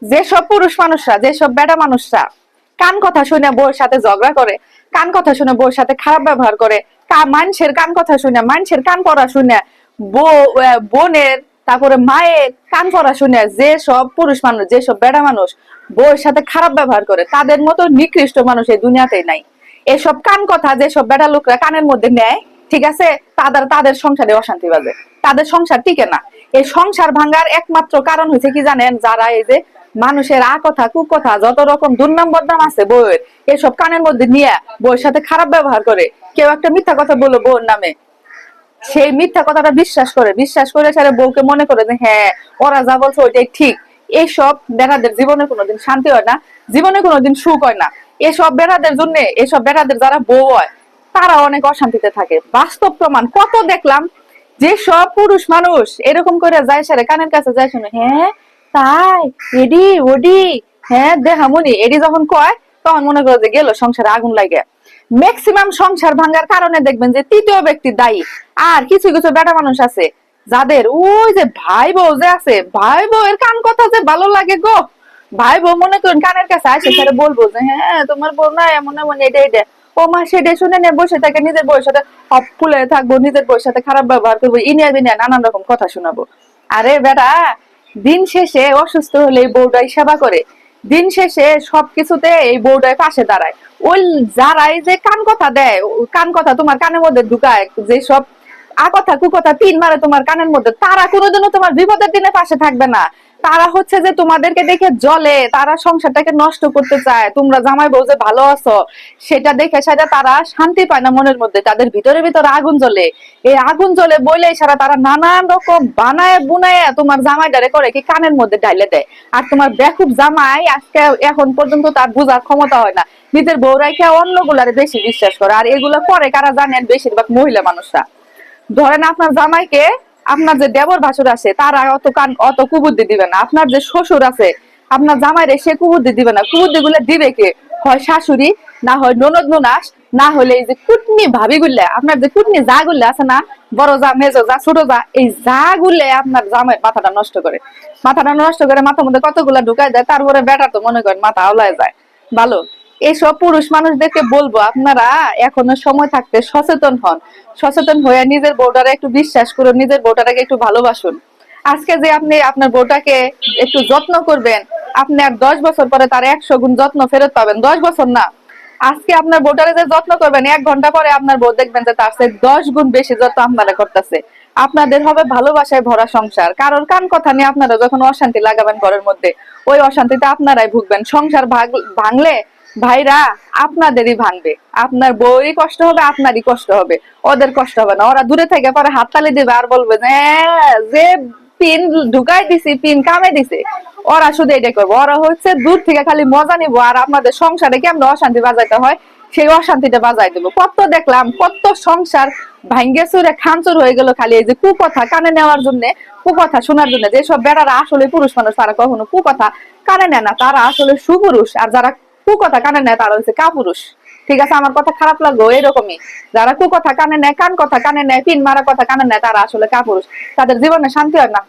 যেসব পুরুষ মানুষরা, যেসব বেটা মানুষরা কান কথা শুনে বউর সাথে ঝগড়া করে, কান কথা শুনে বউর সাথে খারাপ ব্যবহার করে, মানুষের কান কথা শুনে, মানুষের কান পড়া শুনে, বোনের, তারপরে মায়ের কান পড়া শুনে যেসব পুরুষ মানুষ, যেসব বেটা মানুষ বউর সাথে খারাপ ব্যবহার করে, তাদের মতো নিকৃষ্ট মানুষ এই দুনিয়াতেই নাই। এসব কান কথা যেসব বেটা লোকরা কানের মধ্যে নেয়, ঠিক আছে, তাদের সংসারে অশান্তি বাজে, তাদের সংসার টিকে না। এই সংসার ভাঙার একমাত্র কারণ হচ্ছে কি জানেন? যারা এই যে মানুষের কথা কুকথা যত রকম দুর্নাম বদনাম আছে বউয়ের, এসব কানের মধ্যে নিয়ে বউয়ের সাথে খারাপ ব্যবহার করে। কেউ একটা মিথ্যা কথা বললো বউর নামে, সেই মিথ্যা কথাটা বিশ্বাস করে সারা বউকে মনে করে যে হ্যাঁ, ওরা যা বলছে ওইটাই ঠিক। এইসব বেড়াদের জীবনে কোনোদিন শান্তি হয় না, জীবনে কোনোদিন সুখ হয় না। এসব বেড়াদের জন্য, এসব বেড়াদের যারা বউ হয়, তারা অনেক অশান্তিতে থাকে। বাস্তব প্রমাণ কত দেখলাম, যে সব পুরুষ মানুষ এরকম করে যায় সারে কানের কাছে যায় শুনে, হ্যাঁ তাই, এডি ওডি, হ্যাঁ দেহামুনি, এডি যখন কয় তখন মনে করো যে গেল সংসারে আগুন লাগে। ম্যাক্সিমাম সংসার ভাঙার কারণে দেখবেন যে তৃতীয় ব্যক্তি দায়ী। আর কিছু কিছু বেটা মানুষ আছে যাদের ওই যে ভাই বউ যে আছে, ভাই বউ এর কান কথা যে ভালো লাগে গো। ভাই বউ মনে করেন কানের কাছে আসে তারা বলবো যে হ্যাঁ তোমার বউ না এমন এমন এটা এটা, ও মা সেটা শুনে নিয়ে বসে থাকে, নিজের বউয়ের সাথে হপ ফুলে থাকবো, নিজের বউয়ের সাথে খারাপ ব্যবহার করবো, ইনিয়া বিনিয়া নানান রকম কথা শোনাবো। আরে বেটা, দিন শেষে অসুস্থ হলে এই বউটাই সেবা করে, দিন শেষে সবকিছুতে এই বউটাই পাশে দাঁড়ায়। ওই যারাই যে কান কথা দেয়, কান কথা তোমার কানের মধ্যে ঢুকায়, যে সব কথা কুকথা পিন মারে তোমার কানের মধ্যে, তারা কোনোদিনও তোমার বিপদের দিনে পাশে থাকবে না। তারা হচ্ছে যে তোমাদেরকে দেখে জ্বলে, তারা সংসারটাকে নষ্ট করতে চায়। তোমরা জামাই বউ যে ভালো আছো সেটা দেখে সেটা তারা শান্তি পায় না মনের মধ্যে, তাদের ভিতরে ভিতরে আগুন জ্বলে। এই আগুন জ্বলে বইলেই সারা তারা নানান রকম বানায় বুনায় তোমার জামাইটারে করে কি কানের মধ্যে ঢাইলে দেয়। আর তোমার বেকুব জামাই আজকে এখন পর্যন্ত তার বোঝার ক্ষমতা হয় না, নিজের বউ রাইখা অন্যগুলারে বেশি বিশ্বাস করে। আর এগুলো করে কারা জানেন? বেশিরভাগ মহিলা মানুষরা। ধরেন আপনার জামাইকে, আপনার যে দেবর ভাসুর আছে তারা অত কুবুদ্ধি দিবে না। আপনার যে শ্বশুর আছে আপনার জামাইরে সে কুবুদ্ধি দিবে না। কুবুদ্ধি গুলো দিবে কে? হয় শাশুড়ি, না হয় ননদ ননাস, না হলে এই যে কুটনি ভাবি গুলা, আপনার যে কুটনি যা গুলা আছে না, বড় যা, মেজো যা, ছোট যা, এই যা গুলে আপনার জামাই মাথাটা নষ্ট করে, মাথার মধ্যে কতগুলা ঢুকাই দেয়। তারপরে বেটা তো মনে করেন মাথা আওলায় যায়। ভালো, এইসব পুরুষ মানুষদেরকে বলবো আপনারা এখনো সময় থাকতে সচেতন হন, সচেতন হয়ে নিজের বউটারে একটু বিশ্বাস করুন, নিজের বউটাকে একটু ভালোবাসুন। আজকে যে আপনি আপনার বউটাকে একটু যত্ন করবেন, আপনি আর 10 বছর পরে তার 100 গুণ যত্ন ফেরত পাবেন। 10 বছর না, আজকে আপনার বউটারে যে যত্ন করবেন, 1 ঘন্টা পরে আপনার বউ দেখবেন যে তার চেয়ে 10 গুণ বেশি যত্ন আপনারা করতেছে। আপনাদের হবে ভালোবাসায় ভরা সংসার। কারোর কান কথা নিয়ে আপনারা যখন অশান্তি লাগাবেন ঘরের মধ্যে, ওই অশান্তিতে আপনারাই ভুগবেন। সংসার ভাঙলে ভাইরা আপনাদেরই ভাঙবে, আপনার বউরই কষ্ট হবে, আপনারই কষ্ট হবে, ওদের কষ্ট হবে না। ওরা দূরে থেকে পরে হাততালি দিবে আর বলবে যে পিন ঢুকাই দিছি, পিন কামে দিছে। ওরা শুধু এটাই করবো, ওরা হচ্ছে দূর থেকে খালি মজা নিবো, আর আপনাদের সংসারে কেমন অশান্তি বাজাইতে হয় সেই অশান্তিটা বাজাই দেবো। কত দেখলাম, কত সংসার ভাঙ্গে চুরে খানচুর হয়ে গেল খালি এই যে কুকথা কানে নেওয়ার জন্য, কুকথা শোনার জন্য। যেসব বেড়ারা আসলে পুরুষ মানুষ তারা কখনো কুকথা কানে নেয় না, তারা আসলে সুপুরুষ। আর যারা কুকথা কানে নেয় তারা হচ্ছে কাপুরুষ। ঠিক আছে, আমার কথা খারাপ লাগলো এরকমই। যারা কুকথা কানে নেয়, কান কথা কানে নেয়, পিন মারা কথা কানে নেয়, তারা আসলে কাপুরুষ। তাদের জীবনে শান্তি হয় না।